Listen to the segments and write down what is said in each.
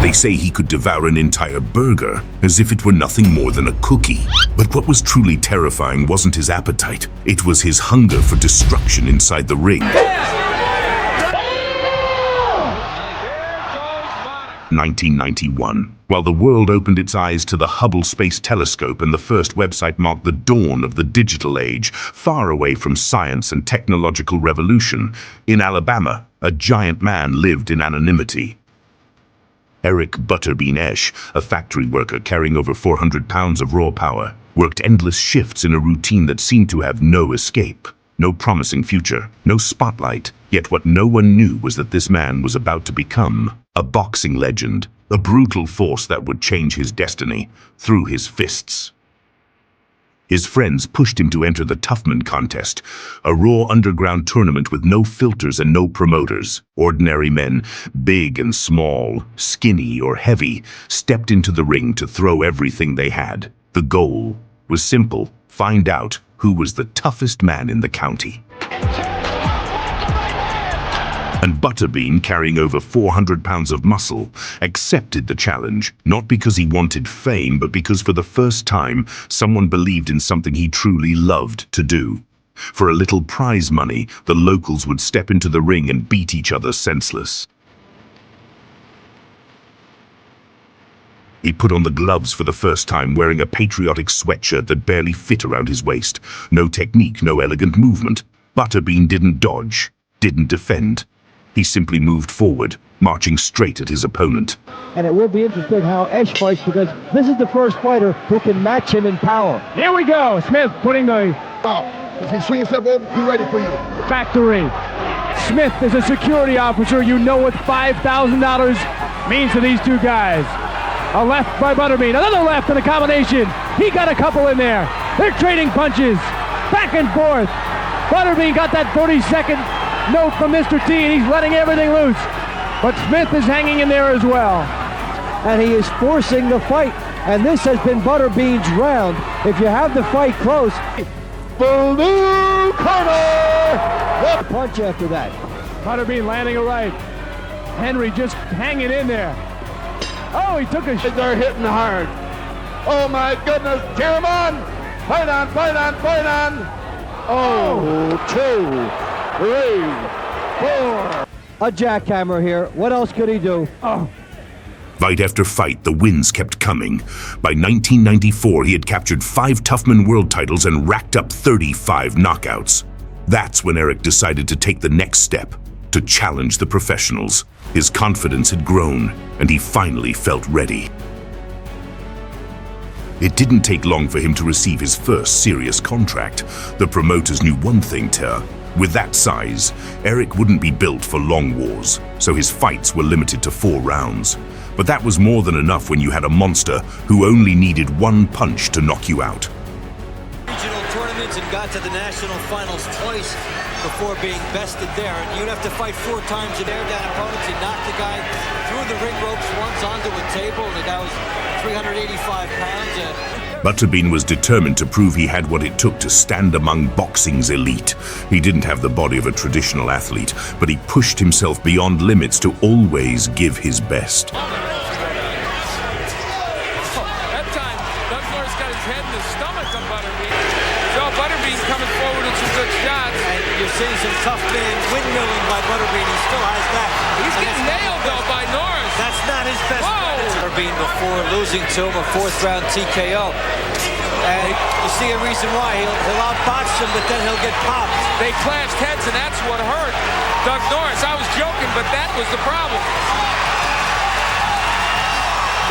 They say he could devour an entire burger as if it were nothing more than a cookie. But what was truly terrifying wasn't his appetite. It was his hunger for destruction inside the ring. 1991. While the world opened its eyes to the Hubble Space Telescope and the first website marked the dawn of the digital age, far away from science and technological revolution, in Alabama, a giant man lived in anonymity. Eric Butterbean Esch, a factory worker carrying over 400 pounds of raw power, worked endless shifts in a routine that seemed to have no escape. No promising future, no spotlight, yet what no one knew was that this man was about to become a boxing legend, a brutal force that would change his destiny through his fists. His friends pushed him to enter the Toughman contest, a raw underground tournament with no filters and no promoters. Ordinary men, big and small, skinny or heavy, stepped into the ring to throw everything they had. The goal was simple: find out who was the toughest man in the county. And Butterbean, carrying over 400 pounds of muscle, accepted the challenge, not because he wanted fame, but because for the first time, someone believed in something he truly loved to do. For a little prize money, the locals would step into the ring and beat each other senseless. He put on the gloves for the first time, wearing a patriotic sweatshirt that barely fit around his waist. No technique, no elegant movement. Butterbean didn't dodge, didn't defend. He simply moved forward, marching straight at his opponent. And it will be interesting how Esch fights, because this is the first fighter who can match him in power. Here we go. Smith putting the... If he swings himself over, be ready for you. Factory. Smith is a security officer. You know what $5,000 means to these two guys. A left by Butterbean, another left in a combination. He got a couple in there. They're trading punches, back and forth. Butterbean got that 30-second note from Mr. T, and he's letting everything loose. But Smith is hanging in there as well. And he is forcing the fight. And this has been Butterbean's round. If you have the fight close, blue corner! What punch after that? Butterbean landing a right. Henry just hanging in there. Oh, he took a shot. They're hitting hard. Oh my goodness, cheer him on! Fight on, fight on, fight on! Oh, 2, 3, 4. A jackhammer here. What else could he do? Oh. Fight after fight, the wins kept coming. By 1994, he had captured 5 Toughman world titles and racked up 35 knockouts. That's when Eric decided to take the next step, to challenge the professionals. His confidence had grown, and he finally felt ready. It didn't take long for him to receive his first serious contract. The promoters knew one thing, with that size, Eric wouldn't be built for long wars, so his fights were limited to 4 rounds. But that was more than enough when you had a monster who only needed one punch to knock you out. Regional tournaments and got to the national finals twice before being bested there. And you'd have to fight 4 times and air down opponents. He knocked the guy through the ring ropes once onto a table, and the guy was 385 pounds. Butterbean was determined to prove he had what it took to stand among boxing's elite. He didn't have the body of a traditional athlete, but he pushed himself beyond limits to always give his best. That time, Doug Norris got his head in the stomach of Butterbean. So Butterbean's coming forward with some good shots. And you're seeing some tough man windmilling by Butterbean. He still has that. He's getting nailed, though, by Norris. That's not his best. Whoa! Butterbean before losing to him a 4th round TKO. And you see a reason why. He'll outbox him, but then he'll get popped. They clashed heads, and that's what hurt Doug Norris. I was joking, but that was the problem.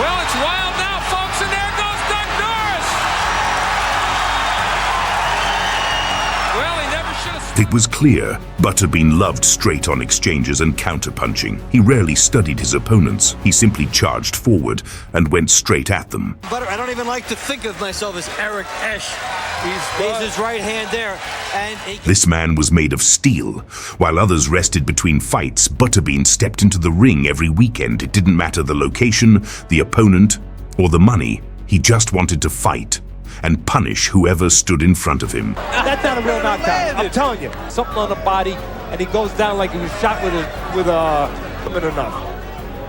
Well, it's wild now, folks, and there goes Doug Norris. Well, he never should have... It was clear Butterbean loved straight-on exchanges and counterpunching. He rarely studied his opponents. He simply charged forward and went straight at them. I don't even like to think of myself as Eric Esch. He's his right hand there. And this man was made of steel. While others rested between fights, Butterbean stepped into the ring every weekend. It didn't matter the location, the opponent, or the money. He just wanted to fight and punish whoever stood in front of him. That's not a real knockdown. I'm telling you, something on the body, and he goes down like he was shot with a enough.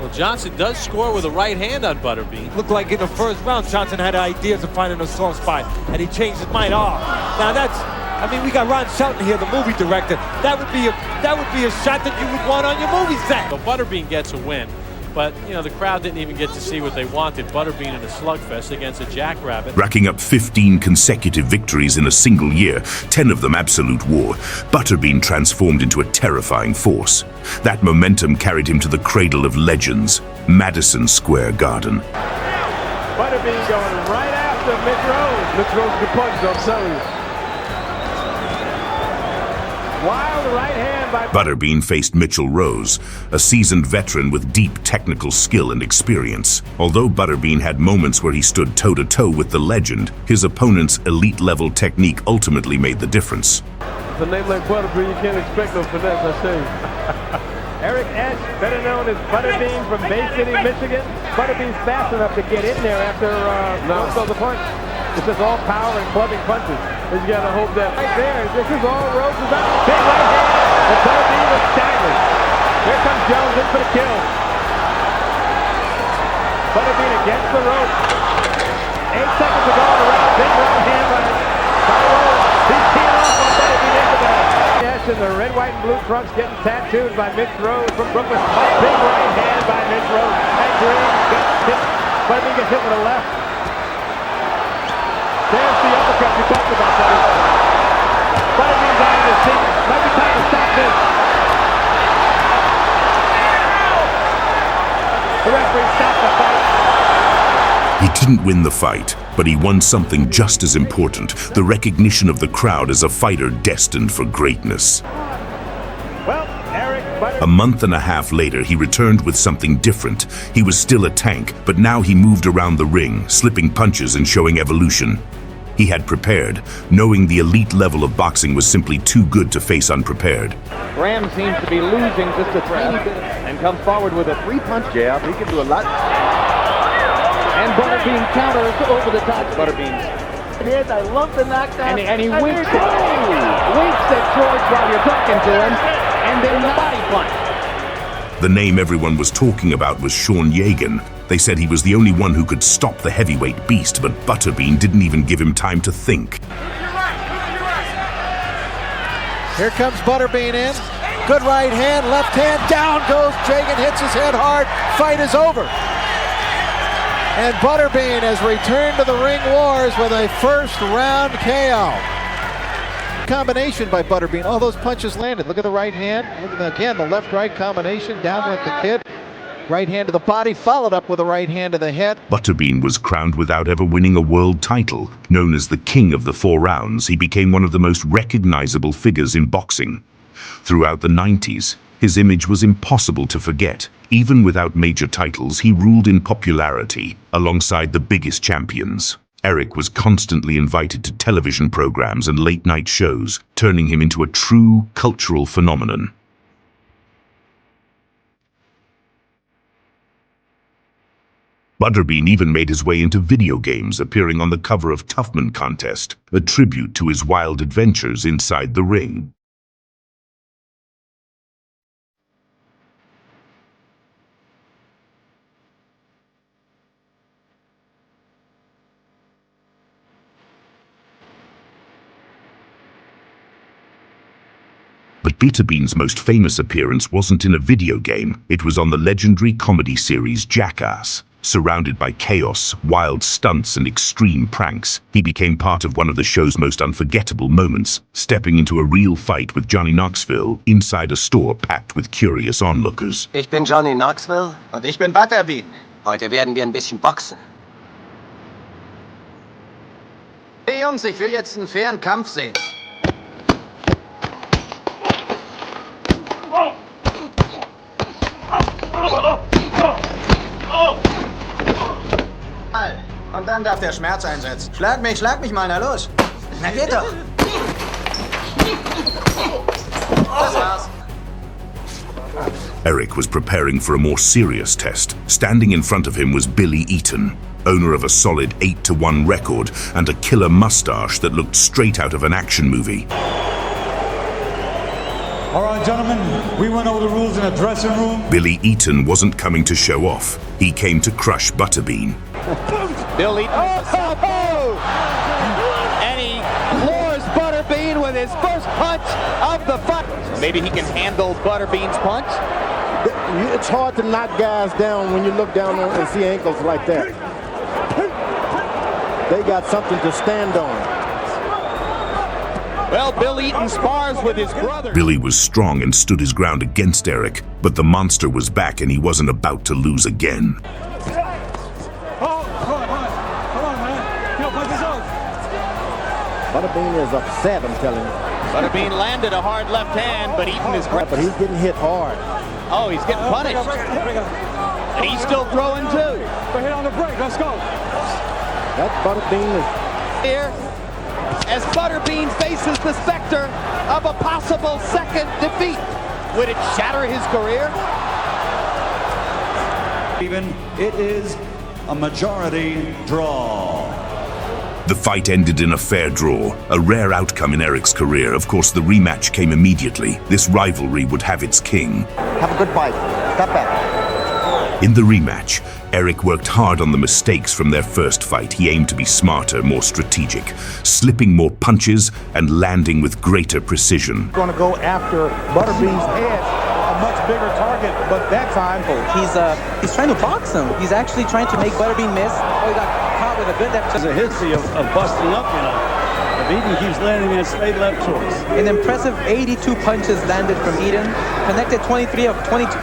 Well, Johnson does score with a right hand on Butterbean. Looked like in the first round, Johnson had ideas of finding a soft spot, and he changed his mind. Oh, now that's, I mean, we got Ron Shelton here, the movie director. That would be a shot that you would want on your movie set. So Butterbean gets a win, but you know the crowd didn't even get to see what they wanted. Butterbean in a slugfest against a jackrabbit. Racking up 15 consecutive victories in a single year, 10 of them absolute war, Butterbean transformed into a terrifying force. That momentum carried him to the cradle of legends, Madison Square Garden. Butterbean going right after Mitch Rose. Mitch Rose can punch, I'm telling you. Wild right hand by Butterbean faced Mitchell Rose, a seasoned veteran with deep technical skill and experience. Although Butterbean had moments where he stood toe-to-toe with the legend, his opponent's elite-level technique ultimately made the difference. With a name like Butterbean, you can't expect no finesse, I say. Eric Esch, better known as Butterbean from Bay City, Michigan. Butterbean's fast enough to get in there after Rose throws a punch. It's just all power and clubbing punches. And you gotta hope that right there, this is all Rose's up. Big right hand, and Butterbean was staggered. Here comes Jones in for the kill. Butterbean against the rope. 8 seconds to go in the round. Big right hand by Rose. He's teeing off on Butterbean into that. Yes, in the red, white, and blue trunks getting tattooed by Mitch Rose from Brooklyn. Big right hand by Mitch Rose. And Green gets hit. Butterbean gets hit with a left. There's the uppercut you talked about, buddy. Butterbean's out of his seat. Might be time to stop this. The referee stopped the fight. He didn't win the fight, but he won something just as important, the recognition of the crowd as a fighter destined for greatness. Well, Eric A month and a half later, he returned with something different. He was still a tank, but now he moved around the ring, slipping punches and showing evolution. He had prepared, knowing the elite level of boxing was simply too good to face unprepared. Graham seems to be losing just a tiny bit and comes forward with a 3-punch jab. He can do a lot. And Butterbean counters over the top. Butterbean. Yes, I love the knockdown. And he winks at George while you're talking to him, and then the body punch. The name everyone was talking about was Sean Yegan. They said he was the only one who could stop the heavyweight beast, but Butterbean didn't even give him time to think. Here comes Butterbean in. Good right hand, left hand, down goes Jagan, hits his head hard. Fight is over. And Butterbean has returned to the ring wars with a first round KO. Combination by Butterbean. All those punches landed. Look at the right hand. Look at again the left-right combination. Down went the kid. Right hand to the body, followed up with a right hand to the head. Butterbean was crowned without ever winning a world title. Known as the King of the 4 Rounds, he became one of the most recognizable figures in boxing. Throughout the 90s, his image was impossible to forget. Even without major titles, he ruled in popularity alongside the biggest champions. Eric was constantly invited to television programs and late-night shows, turning him into a true cultural phenomenon. Butterbean even made his way into video games, appearing on the cover of Toughman Contest, a tribute to his wild adventures inside the ring. But Butterbean's most famous appearance wasn't in a video game, it was on the legendary comedy series Jackass. Surrounded by chaos, wild stunts, and extreme pranks, he became part of one of the show's most unforgettable moments, stepping into a real fight with Johnny Knoxville inside a store packed with curious onlookers. Ich bin Johnny Knoxville. Und ich bin Butterbean. Heute werden wir ein bisschen boxen. Hey Jungs, ich will jetzt einen fairen Kampf sehen. Und dann darf der Schmerz einsetzen. Schlag mich mal, na los. Na geht doch. Das war's. Eric was preparing for a more serious test. Standing in front of him was Billy Eaton, owner of a solid 8-1 record and a killer mustache that looked straight out of an action movie. All right, gentlemen, we went over the rules in the dressing room. Billy Eaton wasn't coming to show off. He came to crush Butterbean. Bill Eaton and he floors Butterbean with his first punch of the fight. Maybe he can handle Butterbean's punch. It's hard to knock guys down when you look down and see ankles like that. They got something to stand on. Well, Bill Eaton spars with his brother. Billy was strong and stood his ground against Eric, but the monster was back and he wasn't about to lose again. Butterbean is upset, I'm telling you. Butterbean landed a hard left hand, but Eaton is great. But he's getting hit hard. Oh, he's getting punished. And he's still throwing too. Hit on the break. Let's go. That Butterbean is Here, as Butterbean faces the specter of a possible second defeat. Would it shatter his career? Even it is a majority draw. The fight ended in a fair draw, a rare outcome in Eric's career. Of course, the rematch came immediately. This rivalry would have its king. Have a good fight. Step back. In the rematch, Eric worked hard on the mistakes from their first fight. He aimed to be smarter, more strategic, slipping more punches and landing with greater precision. going to go after Butterbean's head, a much bigger target, but that time He's trying to box him. He's actually trying to make Butterbean miss. Oh, he got caught with a good left. There's a history of busting up, you know. If Eaton keeps landing in straight left choice. An impressive 82 punches landed from Eaton. Connected 23 of 28%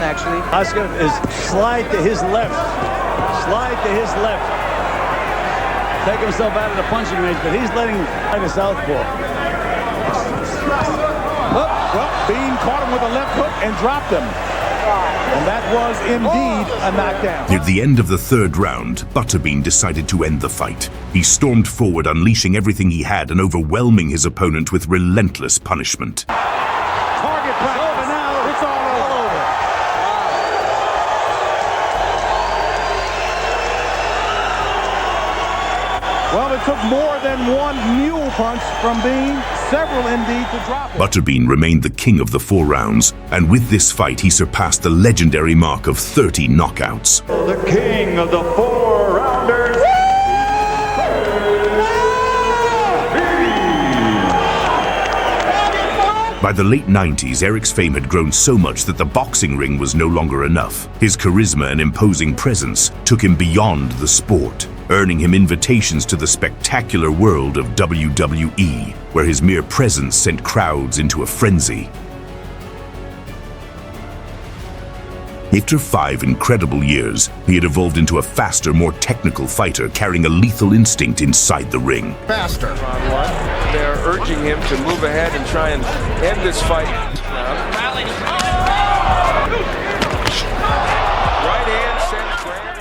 actually. Oscar is slide to his left. Slide to his left. Take himself out of the punching range, but he's letting like a southpaw. well, Bean caught him with a left hook and dropped him. And that was indeed a knockdown. Near the end of the third round, Butterbean decided to end the fight. He stormed forward, unleashing everything he had and overwhelming his opponent with relentless punishment. Target practice. It's over now. It's all over. Well, it took more than one mule punch from Bean, several indeed, to drop it. Butterbean remained the king of the 4 rounds, and with this fight he surpassed the legendary mark of 30 knockouts. The king of the 4-rounders. By the late 90s, Eric's fame had grown so much that the boxing ring was no longer enough. His charisma and imposing presence took him beyond the sport, earning him invitations to the spectacular world of WWE, where his mere presence sent crowds into a frenzy. After 5 incredible years, he had evolved into a faster, more technical fighter, carrying a lethal instinct inside the ring. Faster. They're urging him to move ahead and try and end this fight. Right hand sends Graham.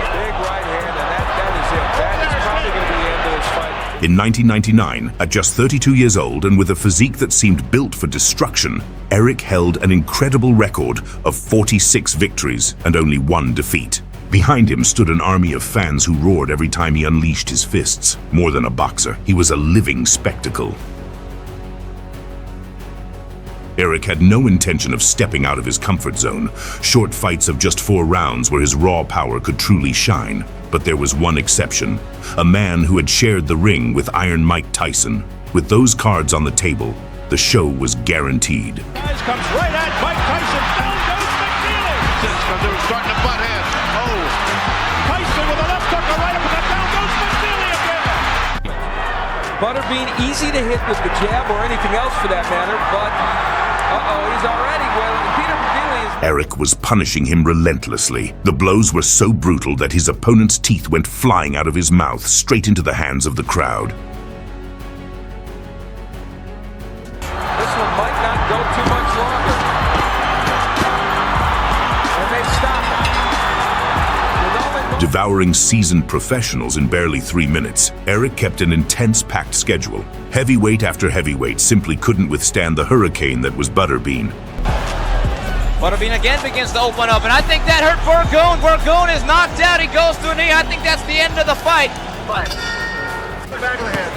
Big right hand, and that is it. That is probably going to be the end of this fight. In 1999, at just 32 years old and with a physique that seemed built for destruction, Eric held an incredible record of 46 victories and only 1 defeat. Behind him stood an army of fans who roared every time he unleashed his fists. More than a boxer, he was a living spectacle. Eric had no intention of stepping out of his comfort zone. Short fights of just 4 rounds where his raw power could truly shine. But there was one exception, a man who had shared the ring with Iron Mike Tyson. With those cards on the table, the show was guaranteed. Comes right at Mike Tyson. Down goes McNeely. Because they were starting to butt heads. Oh. Tyson with a left hook, a right uppercut. Down goes McNeely again. Butterbean easy to hit with the jab or anything else for that matter, but he's already well. Peter McNeely is... Eric was punishing him relentlessly. The blows were so brutal that his opponent's teeth went flying out of his mouth straight into the hands of the crowd. This one might not go too much longer. And they stop it. Devouring seasoned professionals in barely 3 minutes, Eric kept an intense packed schedule. Heavyweight after heavyweight simply couldn't withstand the hurricane that was Butterbean. Butterbean again begins to open up, and I think that hurt Burgoon. Burgoon is knocked out. He goes to a knee. I think that's the end of the fight. Back of the head.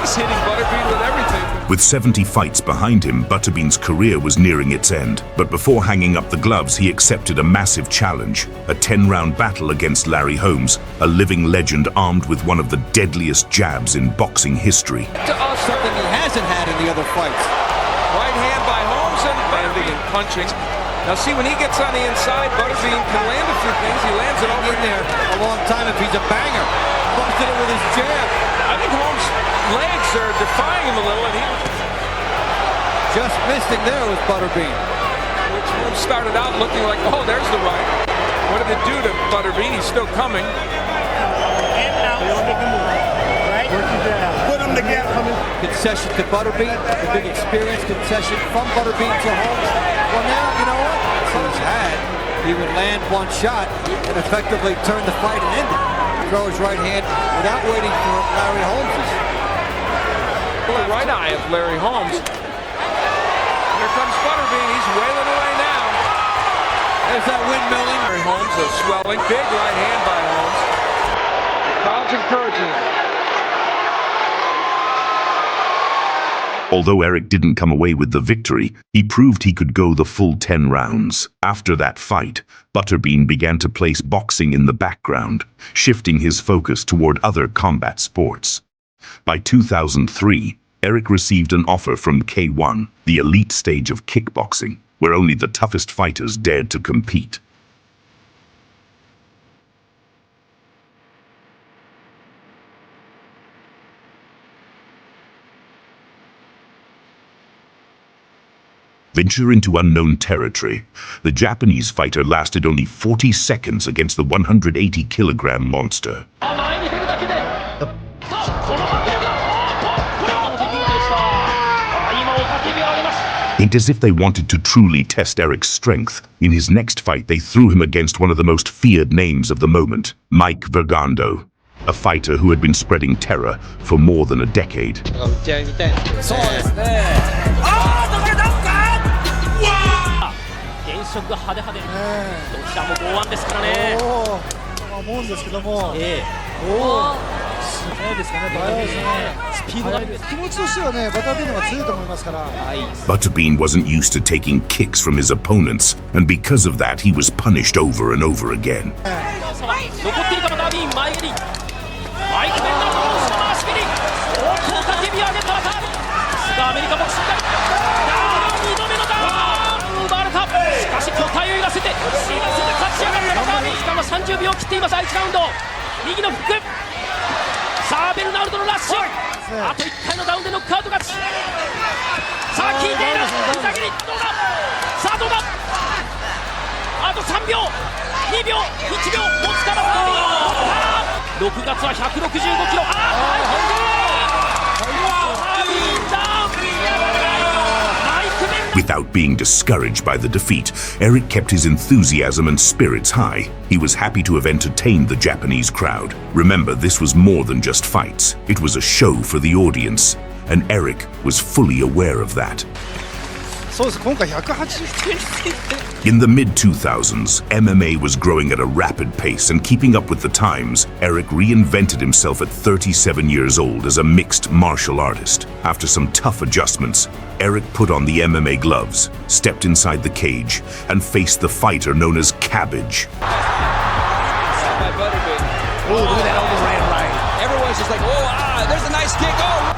He's hitting Butterbean with everything. With 70 fights behind him, Butterbean's career was nearing its end. But before hanging up the gloves, he accepted a massive challenge, a 10-round battle against Larry Holmes, a living legend armed with one of the deadliest jabs in boxing history. To us, something he hasn't had in the other fights. Right hand by Holmes and landing and punching. Now see, when he gets on the inside, Butterbean can land a few things. He lands it over In there a long time if he's a banger. Busted it with his jab. I think Holmes' legs are defying him a little, and he Just missing there with Butterbean. which Holmes started out looking like, oh, there's the right. What did it do to Butterbean? He's still coming. Put them together. Concession to Butterbean, the big experience concession from Butterbean to Holmes. Well, now, you know what? Holmes had. He would land one shot and effectively turn the fight and end it. Throw his right hand without waiting for Larry Holmes's. The right eye of Larry Holmes. Here comes Butterbean. He's wailing away now. There's that windmilling. Larry Holmes is swelling. Big right hand by Holmes. Crowd's encouraging him. Although Eric didn't come away with the victory, he proved he could go the full 10 rounds. After that fight, Butterbean began to place boxing in the background, shifting his focus toward other combat sports. By 2003, Eric received an offer from K1, the elite stage of kickboxing, where only the toughest fighters dared to compete. Venture into unknown territory. The Japanese fighter lasted only 40 seconds against the 180-kilogram monster. Ain't as if they wanted to truly test Eric's strength. In his next fight, they threw him against one of the most feared names of the moment, Mike Vergando, a fighter who had been spreading terror for more than a decade. Butterbean wasn't used to taking kicks from his opponents, and because of that, he was punished over and over again. Without being discouraged by the defeat, Eric kept his enthusiasm and spirits high. He was happy to have entertained the Japanese crowd. Remember, this was more than just fights. It was a show for the audience, and Eric was fully aware of that. In the mid-2000s, MMA was growing at a rapid pace, and keeping up with the times, Eric reinvented himself at 37 years old as a mixed martial artist. After some tough adjustments, Eric put on the MMA gloves, stepped inside the cage, and faced the fighter known as Cabbage. By Butterbean. Oh, look at that overhand right. Everyone's just like, oh, there's a nice kick. Oh!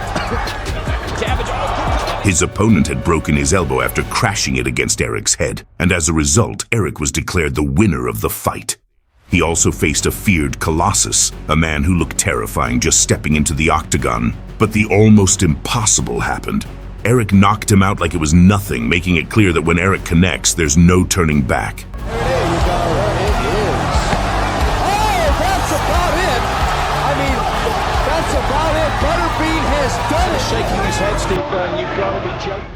Cabbage. His opponent had broken his elbow after crashing it against Eric's head, and as a result, Eric was declared the winner of the fight. He also faced a feared colossus, a man who looked terrifying just stepping into the octagon. But the almost impossible happened. Eric knocked him out like it was nothing, making it clear that when Eric connects, there's no turning back. Butterbean has done it. Shaking his head, Steve, you've got to be joking.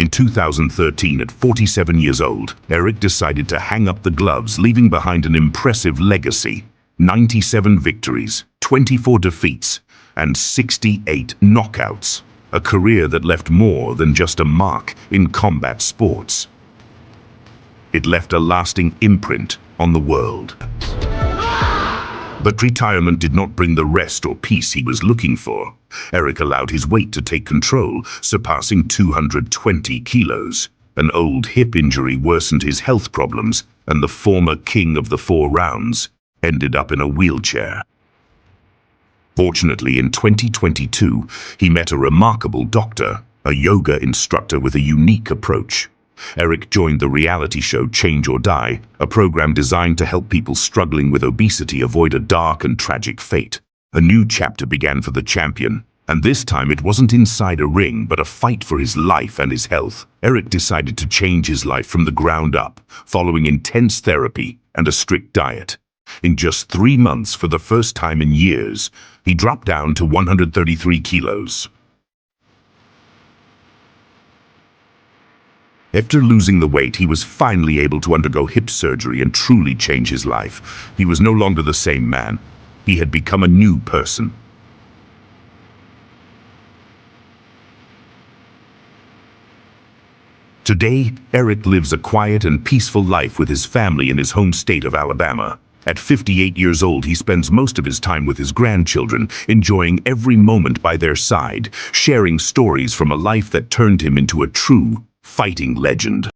In 2013, at 47 years old, Eric decided to hang up the gloves, leaving behind an impressive legacy. 97 victories, 24 defeats, and 68 knockouts. A career that left more than just a mark in combat sports. It left a lasting imprint on the world. But retirement did not bring the rest or peace he was looking for. Eric allowed his weight to take control, surpassing 220 kilos. An old hip injury worsened his health problems, and the former king of the 4 rounds ended up in a wheelchair. Fortunately, in 2022, he met a remarkable doctor, a yoga instructor with a unique approach. Eric joined the reality show Change or Die, a program designed to help people struggling with obesity avoid a dark and tragic fate. A new chapter began for the champion, and this time it wasn't inside a ring, but a fight for his life and his health. Eric decided to change his life from the ground up, following intense therapy and a strict diet. In just 3 months, for the first time in years, he dropped down to 133 kilos. After losing the weight, he was finally able to undergo hip surgery and truly change his life. He was no longer the same man. He had become a new person. Today, Eric lives a quiet and peaceful life with his family in his home state of Alabama. At 58 years old, he spends most of his time with his grandchildren, enjoying every moment by their side, sharing stories from a life that turned him into a true fighting legend.